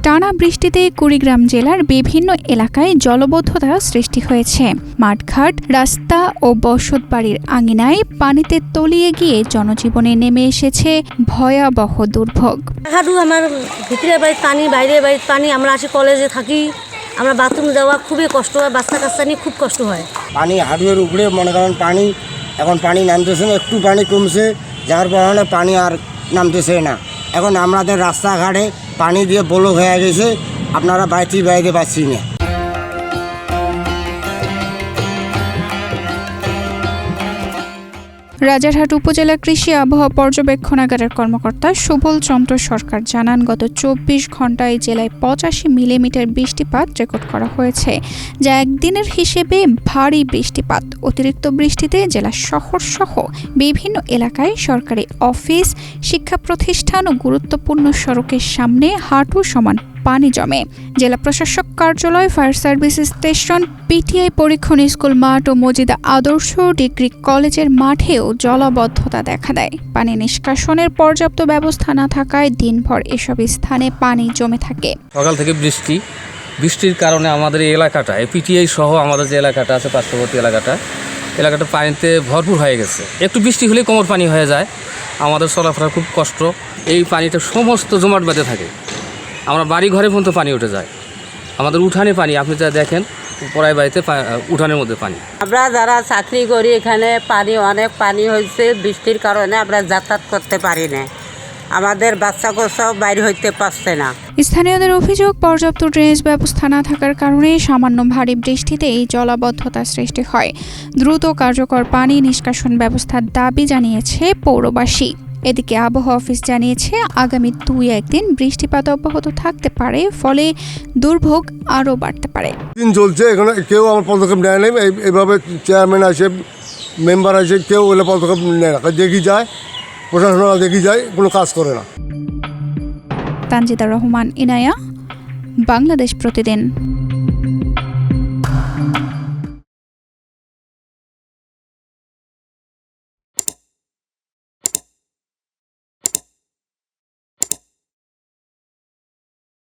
টানা বৃষ্টিতে কুড়িগ্রাম জেলার বিভিন্ন এলাকায় জলবদ্ধতা সৃষ্টি হয়েছে। মাঠঘাট, রাস্তা ও বসতবাড়ির আঙিনায় পানিতে তলিয়ে গিয়ে জনজীবনে নেমে এসেছে ভয়াবহ দুর্ভোগ। হাঁটু আমার ভিতরে বাড়ির পানি, বাইরে বাড়ির পানি। আমরা আসি কলেজে থাকি, আমরা বাথরুম যাওয়া খুবই কষ্ট হয়, বাচ্চা কাচ্চা নিয়ে খুব কষ্ট হয়। পানি হাঁটুর উপরে মনে করেন পানি, এখন পানি নামতেছে না, একটু পানি কমছে, যার কারণে পানি আর নামতেছে না। এখন আমাদের রাস্তাঘাটে পানি দিয়ে ব্লক হয়ে গেছে, আপনারা বাইরে পাচ্ছি না। রাজারহাট উপজেলা কৃষি আবহাওয়া পর্যবেক্ষণাগারের কর্মকর্তা সুবল চন্দ্র সরকার জানান, গত 24 ঘণ্টায় জেলায় 85 মিলিমিটার বৃষ্টিপাত রেকর্ড করা হয়েছে, যা একদিনের হিসেবে ভারী বৃষ্টিপাত। অতিরিক্ত বৃষ্টিতে জেলা শহর সহ বিভিন্ন এলাকায় সরকারি অফিস, শিক্ষা প্রতিষ্ঠান ও গুরুত্বপূর্ণ সড়কের সামনে হাঁটু সমান পানি জমে। জেলা প্রশাসক কার্যালয়, ফায়ার সার্ভিস স্টেশন, পিটিআই পরীক্ষণ স্কুল মাঠ ও মজিদা আদর্শ ডিগ্রি কলেজের মাঠেও জলাবদ্ধতা দেখা দেয়। পানি নিষ্কাশনের পর্যাপ্ত ব্যবস্থা না থাকায় দিনভর এসব স্থানে পানি জমে থাকে। সকাল থেকে বৃষ্টির কারণে আমাদের এই এলাকাটায়, পিটিআই সহ আমাদের যে এলাকাটা আছে পার্শ্ববর্তী এলাকাটা পানিতে ভরপুর হয়ে গেছে। একটু বৃষ্টি হলেই কোমর পানি হয়ে যায়, আমাদের চলাফেরার খুব কষ্ট। এই পানিটা সমস্ত জমাট বেঁধে থাকে, আমরা বাড়ি ঘরে পর্যন্ত পানি উঠে যায়। আমাদের উঠানে পানি, আপনি যা দেখেন পড়ায় বাড়িতে উঠানের মধ্যে পানি। আমরা যারা চাকরি করি এখানে অনেক পানি হয়েছে, বৃষ্টির কারণে আমরা যাতায়াত করতে পারি না, আমাদের বাচ্চা কোচাও বাইরে হইতে পারছে না। স্থানীয়দের অভিযোগ, পর্যাপ্ত ড্রেনেজ ব্যবস্থা না থাকার কারণে সামান্য ভারী বৃষ্টিতে এই জলাবদ্ধতা সৃষ্টি হয়। দ্রুত কার্যকর পানি নিষ্কাশন ব্যবস্থার দাবি জানিয়েছে পৌরবাসী। এদিকে আবহাওয়া অফিস জানিয়েছে, আগামী 2-1 দিন বৃষ্টিপাত অব্যাহত থাকতে পারে, ফলে দুর্ভোগ আরও বাড়তে পারে। দিন চলছে, এখানে কেউ আমার পদক্ষেপ নেয় নাই। এইভাবে চেয়ারম্যান আসে, মেম্বার আসে, কেউ এলে পদক্ষেপ নেয় না, দেখি যায় প্রশাসনরা, দেখি যায়, কোনো কাজ করে না। তানজিদা রহমান, ইনায়া, বাংলাদেশ প্রতিদিন।